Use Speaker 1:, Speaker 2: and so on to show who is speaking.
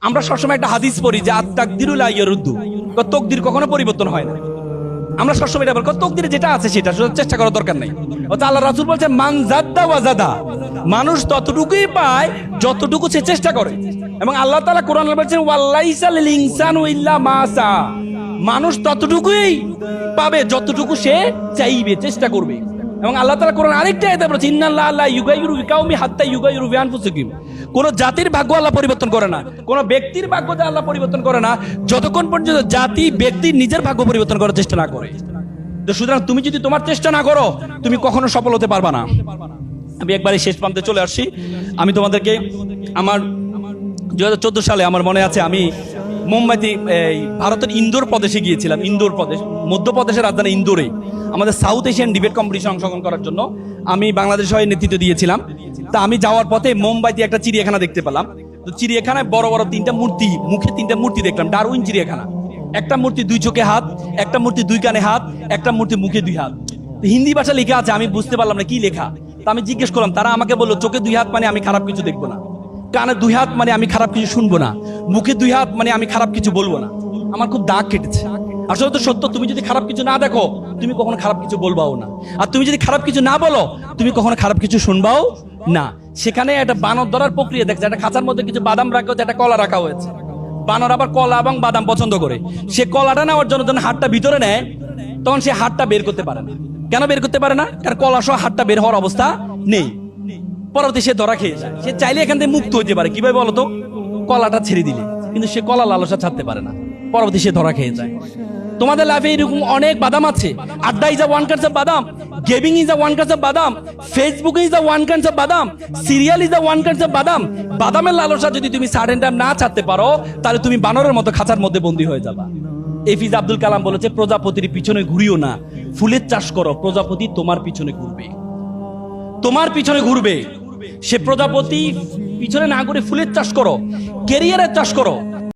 Speaker 1: আমরা সবসময় একটা হাদিস পড়ি যে আত-তাকদিরু লা ইয়ারুদ্দু, তকদির কখনো পরিবর্তন হয় না। আমরা সবসময় এটা বলি তকদিরে যেটা আছে সেটা শুধু চেষ্টা করার দরকার নাই। অর্থাৎ আল্লাহ রাসূল বলছেন মান জাদ্দা ওয়াজাদা, মানুষ ততটুকুই পায় যতটুকু সে চেষ্টা করে। এবং আল্লাহ তাআলা কোরআনে বলেছেন ওয়ালাইসা লিল ইনসানু ইল্লা মা সা, মানুষ ততটুকুই পাবে যতটুকু সে চাইবে, চেষ্টা করবে। এবং আল্লাহ তাআলা কোরআন আরেকটা আয়াতে বলেছেন ইন্নাল্লাহা লা ইউগাইয়িরু বিকাউমি হাত্তা ইউগাইয়িরু বিআনফুসিহিম, কোন জাতির ভাগ্য আল্লাহ পরিবর্তন করে না, কোন ব্যক্তির ভাগ্য আল্লাহ পরিবর্তন করে না যতক্ষণ পর্যন্ত জাতি ব্যক্তি নিজের ভাগ্য পরিবর্তন করার চেষ্টা না করে। তো সুতরাং তুমি যদি তোমার চেষ্টা না করো তুমি কখনো সফল হতে পারবা না। আমি একবারই শেষ প্রান্তে চলে আসছি। আমি তোমাদেরকে আমার 2014 সালে আমার মনে আছে আমি মুম্বাইতে ভারতের ইন্দোর প্রদেশে গিয়েছিলাম। ইন্দোর প্রদেশ মধ্যপ্রদেশের রাজধানী ইন্দোরে আমাদের সাউথ এশিয়ান ডিবেট কম্পিটিশন অংশগ্রহণ করার জন্য আমি বাংলাদেশ হয়ে নেতৃত্ব দিয়েছিলাম। তা আমি যাওয়ার পথে মুম্বাইতে একটা চিড়িয়াখানা দেখতে পেলাম। তো চিড়িয়াখানায় বড় বড় তিনটা মূর্তি, মুখে তিনটা মূর্তি দেখলাম, ডারউইন চিড়িয়াখানা। একটা মূর্তি 2 চোখে হাত, একটা মূর্তি 2 কানে হাত, একটা মূর্তি মুখে 2 হাত। হিন্দি ভাষা লেখা আছে, আমি বুঝতে পারলাম না কি লেখা। তা আমি জিজ্ঞেস করলাম, তারা আমাকে বললো চোখে 2 হাত মানে আমি খারাপ কিছু দেখবো না, কানে 2 হাত মানে আমি খারাপ কিছু শুনবো না, মুখে 2 হাত মানে আমি খারাপ কিছু বলবো না। আমার খুব দাগ কেটেছে। আসলে তো সত্য, তুমি যদি খারাপ কিছু না দেখো তুমি কখনো খারাপ কিছু বলবাও না, আর তুমি যদি খারাপ কিছু না বলো তুমি কখনো খারাপ কিছু শুনবাও না। সেখানে একটা বানর ধরার প্রক্রিয়া দেখছে, একটা খাঁচার মধ্যে কিছু বাদাম রাখা হয়েছে, একটা কলা রাখা হয়েছে। বানর আবার কলা এবং বাদাম পছন্দ করে, সে কলাটা নেওয়ার জন্য যখন হাতটা ভিতরে নেয় তখন সে হাতটা বের করতে পারে না। কেন বের করতে পারে না? কারণ কলা সহ হাতটা বের হওয়ার অবস্থা নেই। পরবর্তী সে ধরা খেয়ে যায়। সে চাইলে এখান থেকে মুক্ত হইতে পারে, কিভাবে বলতো? কলাটা ছেড়ে দিলে, কিন্তু সে কলা লালসা ছাড়তে পারে না, পরবর্তী সে ধরা খেয়ে যায়। তোমাদের লাইফে এরকম অনেক বাদাম আছে। আড্ডা is a one kind of বাদাম, gaming is a one kind of বাদাম, Facebook is a one kind of বাদাম, serial is a one kind of বাদাম। বাদামের লালসা যদি তুমি সার্টেন টাইম না ছাড়তে পারো তাহলে তুমি বানরের মতো খাঁচার মধ্যে বন্দী হয়ে যাবা। এপিজে আব্দুল কালাম বলেছে প্রজাপতির পিছনে ঘুরিও না, ফুলের চাষ করো, প্রজাপতি তোমার পিছনে ঘুরবে, তোমার পিছনে ঘুরবে। সে প্রজাপতি পিছনে না ঘুরে ফুলের চাষ করো, ক্যারিয়ারের চাষ করো।